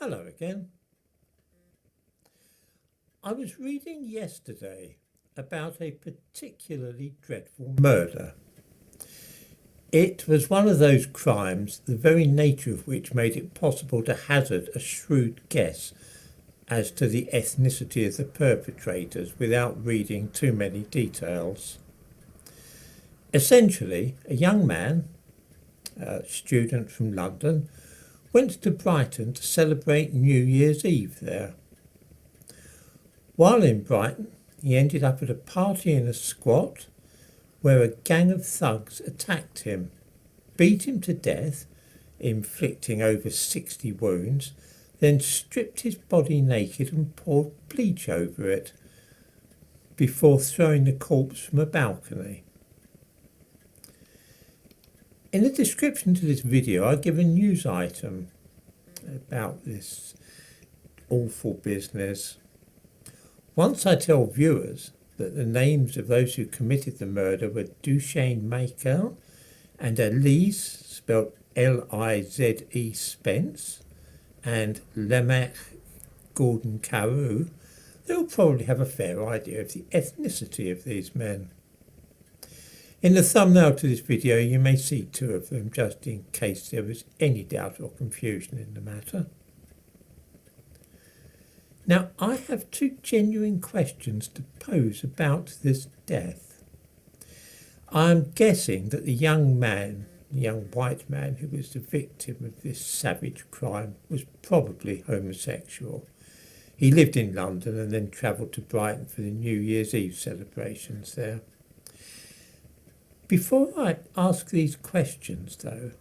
Hello again. I was reading yesterday about a particularly dreadful murder. It was one of those crimes, the very nature of which made it possible to hazard a shrewd guess as to the ethnicity of the perpetrators without reading too many details. Essentially, a young man, a student from London, went to Brighton to celebrate New Year's Eve there. While in Brighton, he ended up at a party in a squat where a gang of thugs attacked him, beat him to death, inflicting over 60 wounds, then stripped his body naked and poured bleach over it before throwing the corpse from a balcony. In the description to this video, I give a news item about this awful business. Once I tell viewers that the names of those who committed the murder were Duchesne Michael and Elise, spelled L-I-Z-E Spence, and Lemech Gordon Carew, they'll probably have a fair idea of the ethnicity of these men. In the thumbnail to this video you may see two of them, just in case there was any doubt or confusion in the matter. Now, I have two genuine questions to pose about this death. I am guessing that the young white man who was the victim of this savage crime was probably homosexual. He lived in London and then travelled to Brighton for the New Year's Eve celebrations there. Before I ask these questions, though,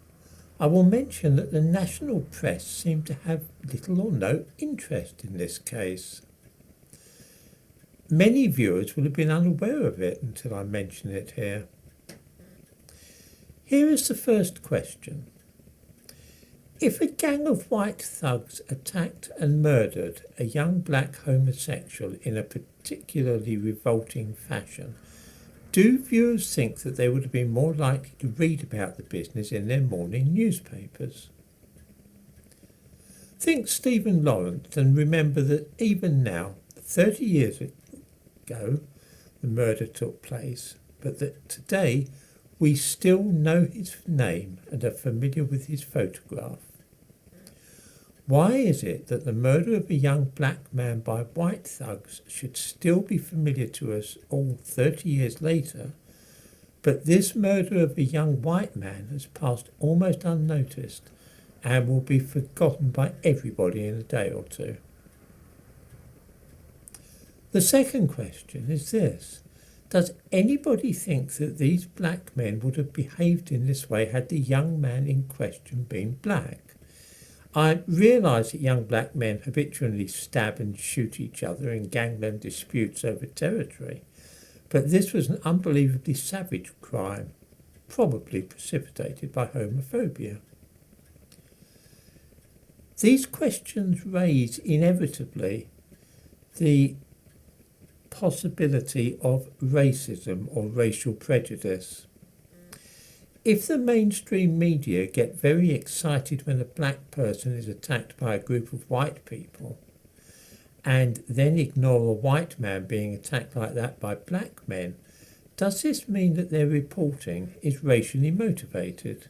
I will mention that the national press seemed to have little or no interest in this case. Many viewers will have been unaware of it until I mention it here. Here is the first question. If a gang of white thugs attacked and murdered a young black homosexual in a particularly revolting fashion, do viewers think that they would have been more likely to read about the business in their morning newspapers? Think Stephen Lawrence and remember that even now, 30 years ago, the murder took place, but that today we still know his name and are familiar with his photograph. Why is it that the murder of a young black man by white thugs should still be familiar to us all 30 years later, but this murder of a young white man has passed almost unnoticed and will be forgotten by everybody in a day or two? The second question is this. Does anybody think that these black men would have behaved in this way had the young man in question been black? I realise that young black men habitually stab and shoot each other in gangland disputes over territory, but this was an unbelievably savage crime, probably precipitated by homophobia. These questions raise inevitably the possibility of racism or racial prejudice. If the mainstream media get very excited when a black person is attacked by a group of white people and then ignore a white man being attacked like that by black men, does this mean that their reporting is racially motivated?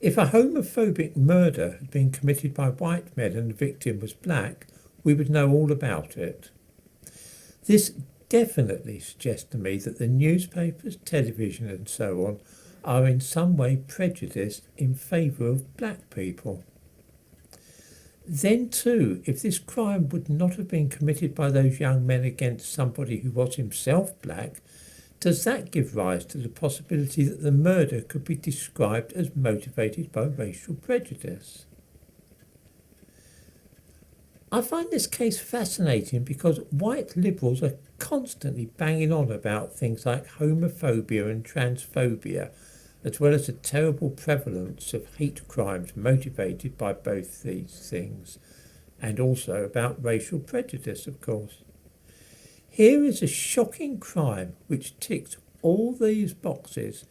If a homophobic murder had been committed by white men and the victim was black, we would know all about it. This definitely suggests to me that the newspapers, television and so on are in some way prejudiced in favour of black people. Then too, if this crime would not have been committed by those young men against somebody who was himself black, does that give rise to the possibility that the murder could be described as motivated by racial prejudice? I find this case fascinating because white liberals are constantly banging on about things like homophobia and transphobia, as well as the terrible prevalence of hate crimes motivated by both these things, and also about racial prejudice, of course. Here is a shocking crime which ticks all these boxes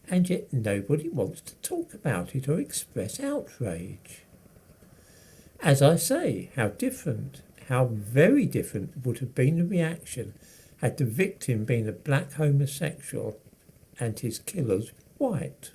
and yet nobody wants to talk about it or express outrage. As I say, how different, how very different would have been the reaction had the victim been a black homosexual and his killers white.